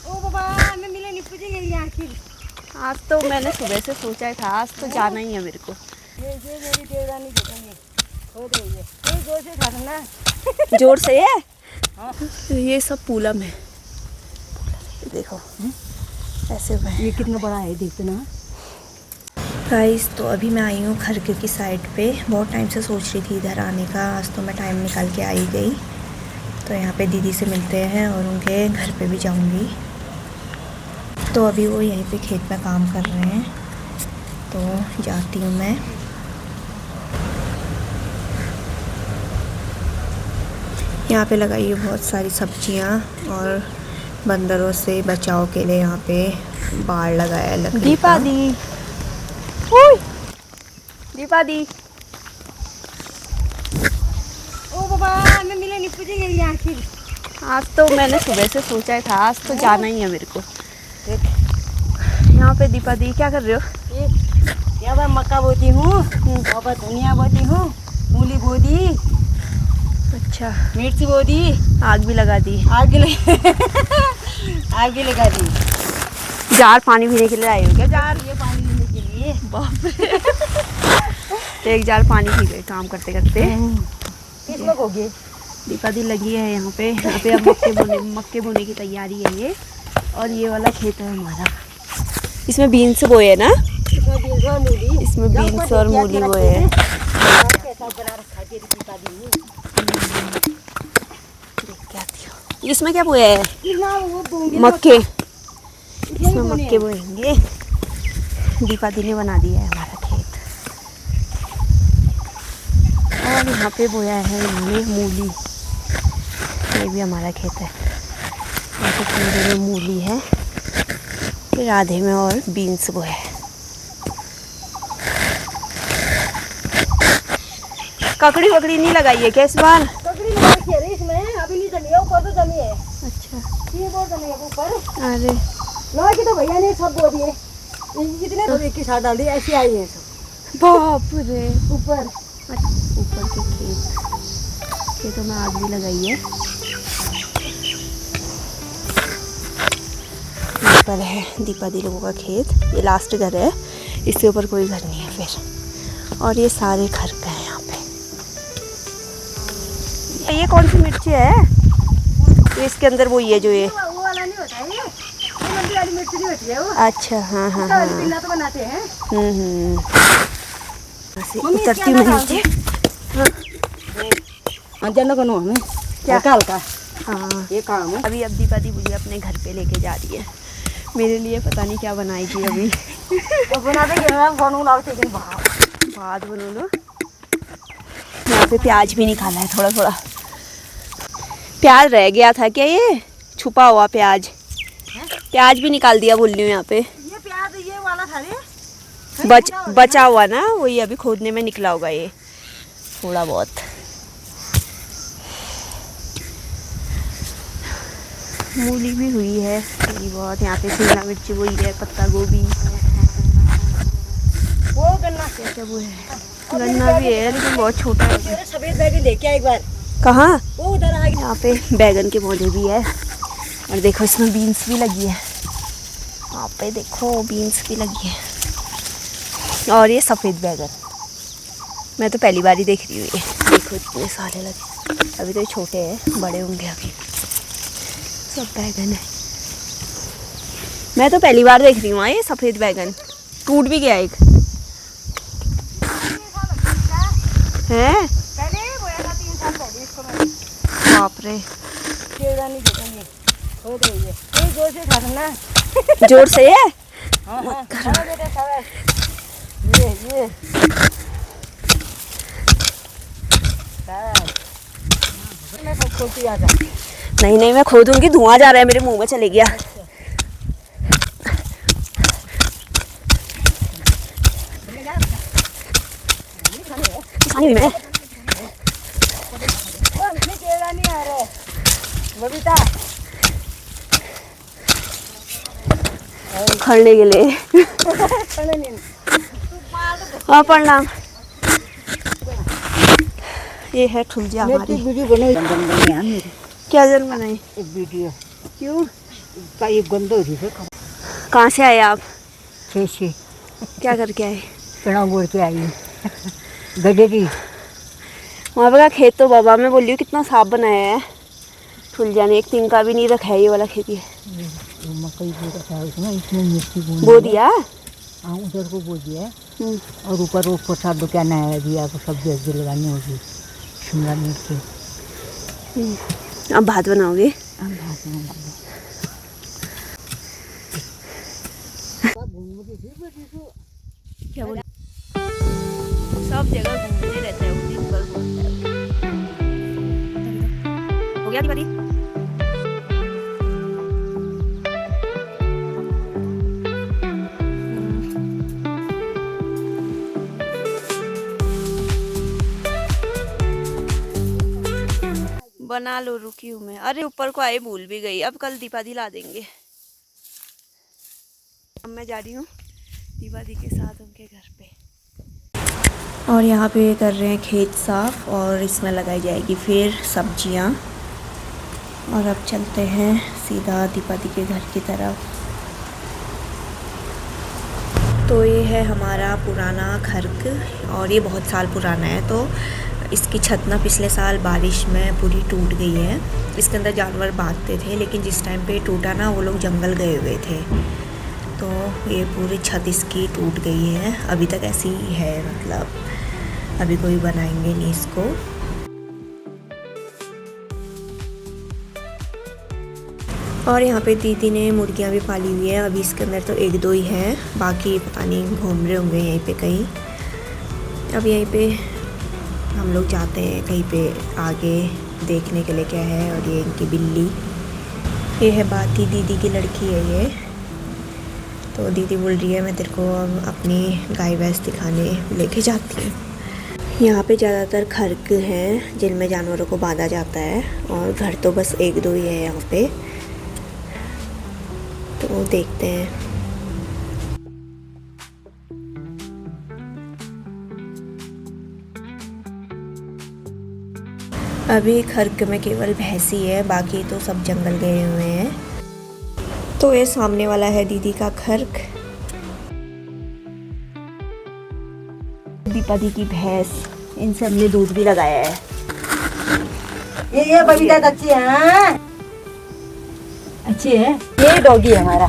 ओ बाबा मैं मिले नहीं पूछेंगे यहाँ की। आज तो मैंने सुबह से सोचा था, आज तो जाना ही है मेरे को। ये मेरी देवरानी देखेंगे हो रही है, ये जोर से खा ना। जोर से है। हाँ। ये सब पूलम है, देखो ऐसे हुए। ये कितना बड़ा है देखना गाइस। तो अभी मैं आई हूँ खरके की साइड पे। बहुत टाइम से सोच रही थी इधर आने का, आज तो मैं टाइम निकाल के आई गई। तो यहाँ पे दीदी से मिलते हैं और उनके घर पे भी जाऊँगी। तो अभी वो यहीं पे खेत में काम कर रहे हैं, तो जाती हूँ मैं। यहाँ पे लगाई है बहुत सारी सब्जियाँ और बंदरों से बचाव के लिए यहाँ पे बाड़ लगाया है लकड़ी का। दीपा दी, दीपा दी। ओ बाबा मैं मिले नहीं पूछेंगे यहाँ की। आज तो मैंने सुबह से सोचा था, आज तो जाना ही है मेरे को। यहाँ पे दीपा दी क्या कर रहे हो? यहाँ पर मक्का बोती हूँ, वहाँ पर धनिया बोती हूँ, मूली बो दी। अच्छा, मिर्ची बो दी, आग भी लगा दी। आग भी लगा दी। जार पानी पीने के लिए आए हो क्या? जार ये पानी लेने के लिए। बाप रे। एक जार पानी पी गए काम करते करते। किस लोग हो गए? दीपा दी लगी है यहाँ पे अब मक्के बोने की तैयारी है ये। और ये वाला खेत है हमारा, इसमें बीन्स बोए है ना? इसमें बीन्स और मूली बोए है। इसमें क्या बोया है? मक्के। इसमें मक्के बोएंगे। दीपा दी ने बना दिया है हमारा खेत। और यहाँ पे बोया है इन्होंने मूली, ये भी हमारा खेत है। यहाँ पे पूरे में मूली है, फिर आधे में और बीन्स बोया है। ककड़ी वकड़ी नहीं लगाई है क्या इस बार? ककड़ी लगाई है इसमें, अभी नहीं जमी है, ऊपर तो जमी है। अच्छा, ये बहुत जमी है ऊपर। अरे लगा के तो भैया ने सब बो दिए, कितने तो एक के साथ डाल दिए, ऐसी आई है सब। बाप रे। ऊपर ऊपर के खेतों में आग भी लगाई है। पर है दीपा दी लोगों का खेत, ये लास्ट घर है, इससे ऊपर कोई घर नहीं है फिर। और ये सारे घर का है यहाँ पे। ये कौन सी मिर्ची है? तो इसके अंदर वो ये जो ये वो वाला नहीं होता है, ये मंडी वाली मिर्ची नहीं होती है वो। अच्छा, हाँ हाँ हाँ। पिल्ला तो बनाते हैं। उतरती हूँ नीचे। हाँ जाना कौन हमें क्या काल का? हाँ, ये काम है। अभी अब दीपा दी मुझे अपने घर पे लेके जा रही है। मेरे लिए पता नहीं क्या बनाएगी अभी। तो बना देंगे ना, बनू लाओ लेकिन बाद बनो लो। यहाँ पे प्याज भी निकाला है थोड़ा थोड़ा। प्याज रह गया था क्या? ये छुपा हुआ प्याज, प्याज भी निकाल दिया बोल रही हूँ यहाँ पे। ये प्याज ये वाला था रे, बचा हुआ ना, वही अभी खोदने में निकला होगा ये थोड़ा बहुत। मूली भी हुई है थोड़ी बहुत। यहाँ पे शिमला मिर्ची हुई है, पत्ता गोभी, वो गन्ना क्या क्या वो है, गन्ना भी है लेकिन बहुत छोटा है। सफेद बैगन लेके आ एक बार। कहाँ? वो उधर आ गया। यहाँ पे बैगन के पौधे भी है। और देखो इसमें बीन्स भी लगी है, यहाँ पे देखो बीन्स भी लगी है। और ये सफ़ेद बैगन मैं तो पहली बार ही देख रही हूँ। ये देखो इतने सारे लगे, अभी तो ये छोटे हैं, बड़े होंगे अभी। सब बैगन है, मैं तो पहली बार देख रही हूँ। ये सफ़ेद बैगन टूट भी गया एक है। बाप रे। नहीं देखेंगे हो रही है, ये जोर से खा ना। जोर से है। हाँ हाँ बेटा, ये मैं सब खोलती आ जा। नहीं नहीं मैं खोदूंगी, धुआं जा रहा है मेरे मुंह में, चले गया। खानी मैं नहीं आ रहा बबीता खड़ने के लिए। हाँ प्रणाम। ये है ठुलजा हमारी। वीडियो बनाई यार मेरी। क्या जन बनाई? एक वीडियो क्यों? का ये गंदा हो रही है। कहाँ से आए आप? छे क्या करके आए? चना बोल के आई गडेरी। वहाँ पे का खेत तो बाबा मैं बोल रही हूँ कितना साफ बनाया है, फुल जाने एक तिनका भी नहीं रखा है। ये वाला खेती है, मकई बो रखा है उसमें, इसमें मिर्ची बो दिया। हाँ उधर को बो दिया है। और ऊपर वो प्रसाद क्या नया दिया तो सब्जी वब्जी लगानी होगी, शिमला मिर्च। अब भात बनाओगे? अब भात बनाऊंगी। क्या बोल? सब जगह घूमते रहते हैं, उस दिन भर घूमते हैं। हो गया दीपाली? बना लो, रुकी हूँ मैं। अरे ऊपर को आए भूल भी गई, अब कल दीपाली ला देंगे। अब मैं जा रही हूँ दीपाली के साथ उनके घर पे। और यहाँ पे कर रहे हैं खेत साफ, और इसमें लगाई जाएगी फिर सब्जियाँ। और अब चलते हैं सीधा दीपाली के घर की तरफ। तो ये है हमारा पुराना घर, और ये बहुत साल पुराना है। तो इसकी छत ना पिछले साल बारिश में पूरी टूट गई है। इसके अंदर जानवर भागते थे, लेकिन जिस टाइम पे टूटा ना वो लोग जंगल गए हुए थे, तो ये पूरी छत इसकी टूट गई है। अभी तक ऐसी ही है, मतलब अभी कोई बनाएंगे नहीं इसको। और यहाँ पे दीदी ने मुर्गियाँ भी पाली हुई है। अभी इसके अंदर तो एक दो ही हैं, बाकी पता नहीं घूम रहे होंगे यहीं पे कहीं। अब यहीं पे हम लोग जाते हैं कहीं पे आगे देखने के लिए क्या है। और ये इनकी बिल्ली, ये है बाती दीदी की लड़की है ये। तो दीदी बोल रही है मैं तेरे को अपनी गाय भैंस दिखाने लेके जाती हूँ। यहाँ पे ज़्यादातर खरक हैं जिनमें जानवरों को बांधा जाता है, और घर तो बस एक दो ही है यहाँ पे। तो देखते हैं। अभी खरक में केवल भैंसी है, बाकी तो सब जंगल गए हुए हैं। तो ये सामने वाला है दीदी का खरक, दीपाली की भैंस। इनसे हमने दूध भी लगाया है। ये बबीता अच्छी है, अच्छी है। ये डॉगी है हमारा,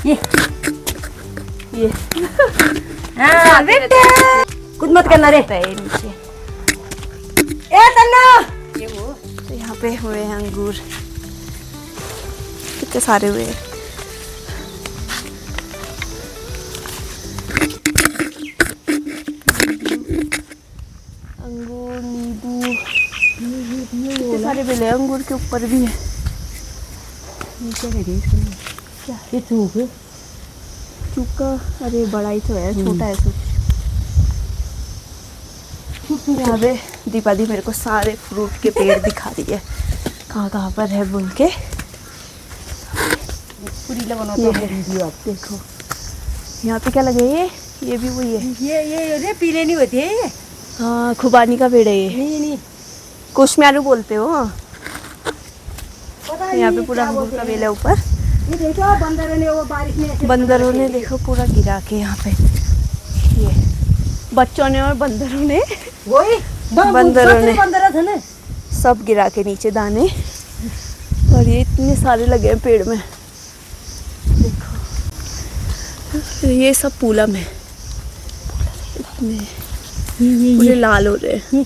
ये हाँ बेटे कुछ मत करना रे। नीचे ए तन्ना, ये वो तो यहाँ पे हुए हैं अंगूर, कितने सारे हुए हैं। अंगूर, नींबू, कितने सारे मिले। अंगूर के ऊपर भी है। क्या ये चूक चूका? अरे बड़ा ही तो है, छोटा है सूख। यहाँ पे दीपाली मेरे को सारे फ्रूट के पेड़ दिखा रही है, कहाँ कहाँ पर है बोल के। पूरी लगाना ये तो है। वीडियो आप देखो। यहाँ पे क्या लगे? ये भी वही है। ये पीले नहीं होते हैं ये। हाँ, खुबानी का पेड़ है ये। नहीं कुशम्यारू बोलते हो। पता यहाँ नहीं पे पूरा क्या अंगूर बोलते का हैं। बेल है ऊपर। ये देखो बंदरों ने वो बारिश में ऐसे बंदरों ने देखो पूरा गिरा के यहाँ पे, ये बच्चों ने और बंदरों ने, वही बंदरों ने बंदर थे ना, सब गिरा के नीचे दाने। और ये इतने सारे लगे हैं पेड़ में, देखो। ये सब पूलम है, इतने पूरे लाल हो रहे हैं।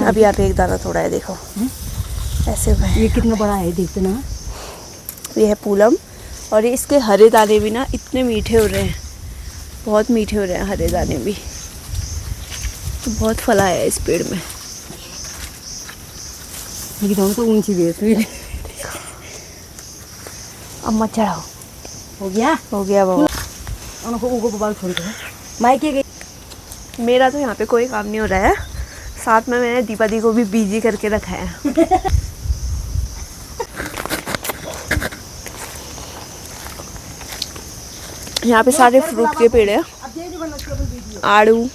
अभी यहाँ पे एक दाना थोड़ा है, देखो ऐसे हुए हैं। ये कितना बड़ा है देखते ना। ये है पूलम, और ये इसके हरे दाने भी ना इतने मीठे हो रहे हैं, बहुत मीठे हो रहे हैं हरे दाने भी। तो बहुत फल आया है इस पेड़ में। ये दोनों तो ऊंची भी है। अब मत चढ़ाओ। हो गया बाबा। उनको ऊपर बाल छोड़ दो। मायके गई। मेरा तो यहाँ पे कोई काम नहीं हो रहा है, साथ में मैंने दीपाली को भी बिजी करके रखा है। यहाँ पे सारे फ्रूट के पेड़ हैं, आड़ू,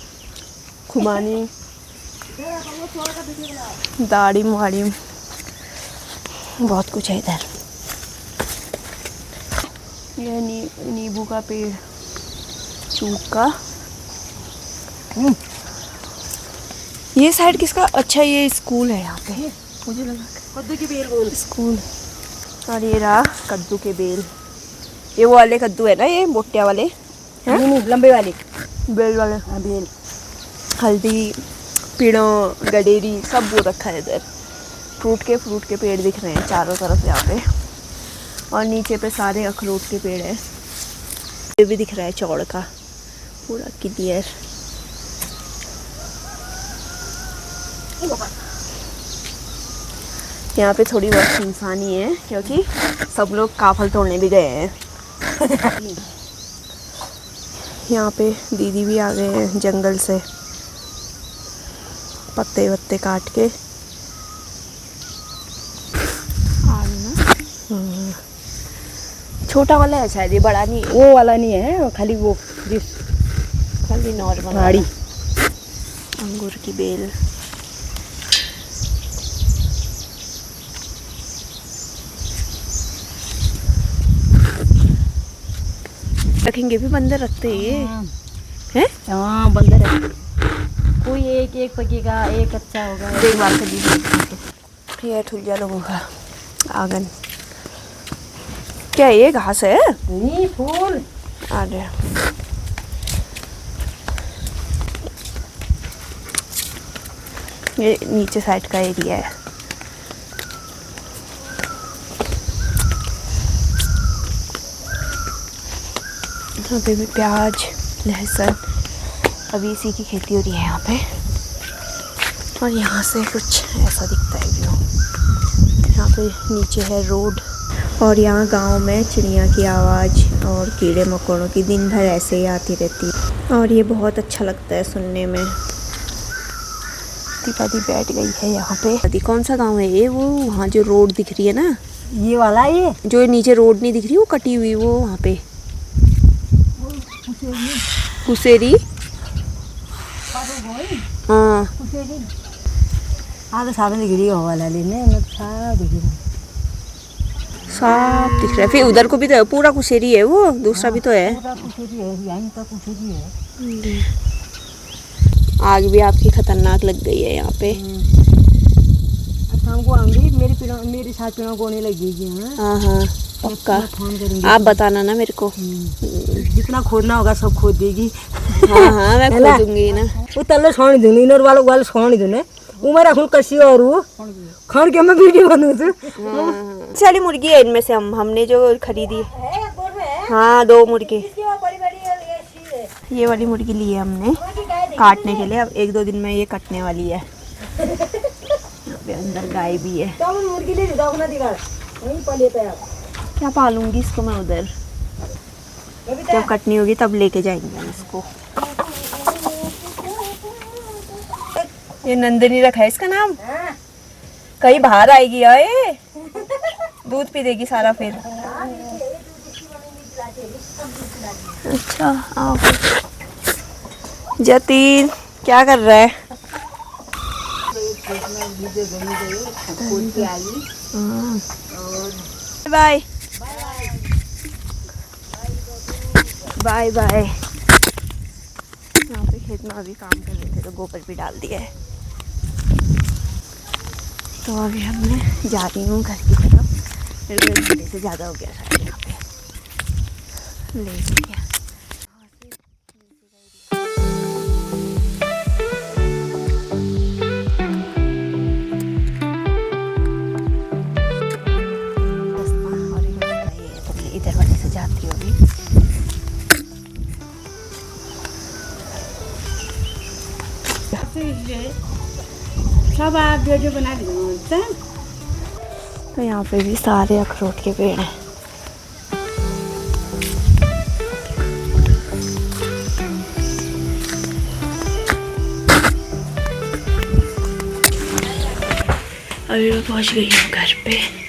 खुमानी, दाढ़ी मुहाड़ी बहुत कुछ है इधर। ये नींबू का पेड़, चूक का। ये साइड किसका? अच्छा ये स्कूल है यहाँ पे, मुझे लगा कद्दू की बेल बोल स्कूल। और ये रहा कद्दू के बेल। ये वो वाले कद्दू है ना, ये मोटिया वाले हैं? नहीं लंबे वाले बेल वाले। हाँ बेल। हल्दी, पीड़ों, गडेरी सब वो रखा है इधर। फ्रूट के पेड़ दिख रहे हैं चारों तरफ यहाँ पे। और नीचे पे सारे अखरोट के पेड़ है। ये भी दिख रहा है चौड़ का पूरा क्लियर। यहाँ पे थोड़ी बहुत सुनसानी है क्योंकि सब लोग काफल तोड़ने भी गए हैं। यहाँ पे दीदी भी आ गए हैं जंगल से पत्ते वत्ते काट के। छोटा वाला है शायद, ये बड़ा नहीं है। वो वाला नहीं है, खाली वो जिस खाली नॉर्मल गाड़ी। अंगूर की बेल। रखेंगे भी, बंदर रखते हैं ये हैं? हाँ बंदर है। कोई एक पकेगा, एक अच्छा होगा। एक बार से भी ये ठुलिया लोगों का आंगन। क्या ये घास है? नहीं फूल। अरे ये नीचे साइड का एरिया है। यहाँ पे भी प्याज, लहसुन, अभी इसी की खेती हो रही है यहाँ पे। और यहाँ से कुछ ऐसा दिखता है व्यू। यहाँ पे नीचे है रोड। और यहाँ गांव में चिड़िया की आवाज़ और कीड़े मकोड़ों की दिन भर ऐसे ही आती रहती है। और ये बहुत अच्छा लगता है सुनने में। दीपादी बैठ गई है यहाँ पे। दीदी कौन सा गांव है ये? वो वहाँ जो रोड दिख रही है ना, ये वाला, ये जो नीचे रोड नहीं दिख रही वो कटी हुई, वो वहाँ पे कुसेरी। हाँ हाँ तो सामने दिख रही है, वो वाला लेने में सारा दिख रहा है। साफ दिख रहा है। फिर उधर को भी तो पूरा कुसेरी है, वो दूसरा भी तो है। पूरा कुसेरी है, यहीं तक कुसेरी है। आग भी आपकी खतरनाक लग गई है यहाँ पे। शाम को आऊंगी, मेरे साथ पेड़ों को होने लगेगी। हाँ हाँ पक्का, फोन करूंगी। आप बताना ना मेरे को। जितना खोदना होगा सब खोद देगी। हाँ हाँ मैं खोदूंगी ना। वो तल्ले छोड़ दूंगी, इनर वाले छोड़ दूने। उमर रखूं कसी और वो खड़ के मैं वीडियो बनूं तो। सारी मुर्गी है इनमें से हमने जो खरीदी। हाँ 2 मुर्गी। ये वाली मुर्गी ली है हमने काटने के लिए। अब 1-2 दिन में ये कटने वाली है। यहाँ पे अंदर गाय भी है। मुर्गी ले जाओ ना दीवार वहीं पर लेते हैं। क्या पालूंगी इसको मैं उधर, जब कटनी होगी तब लेके जाएंगे हम इसको। ये नंदिनी रखा है इसका नाम। कहीं बाहर आएगी यार, ये दूध पी देगी सारा फिर। अच्छा आओ। जतीन क्या कर रहा है? Bye bye bye. यहाँ पे खेत में अभी काम कर रहे थे तो गोबर भी डाल दिया है। तो अभी हमने जा रही हूँ घर की तरफ। मेरे को 1 घंटे से ज़्यादा हो गया शायद यहाँ पे ले गया। इधर वाले से जाती हूँ अभी। सब आप वीडियो बना दीजिए। तो यहाँ पे भी सारे अखरोट के पेड़ हैं। अभी मैं पहुँच गई हूँ घर पे।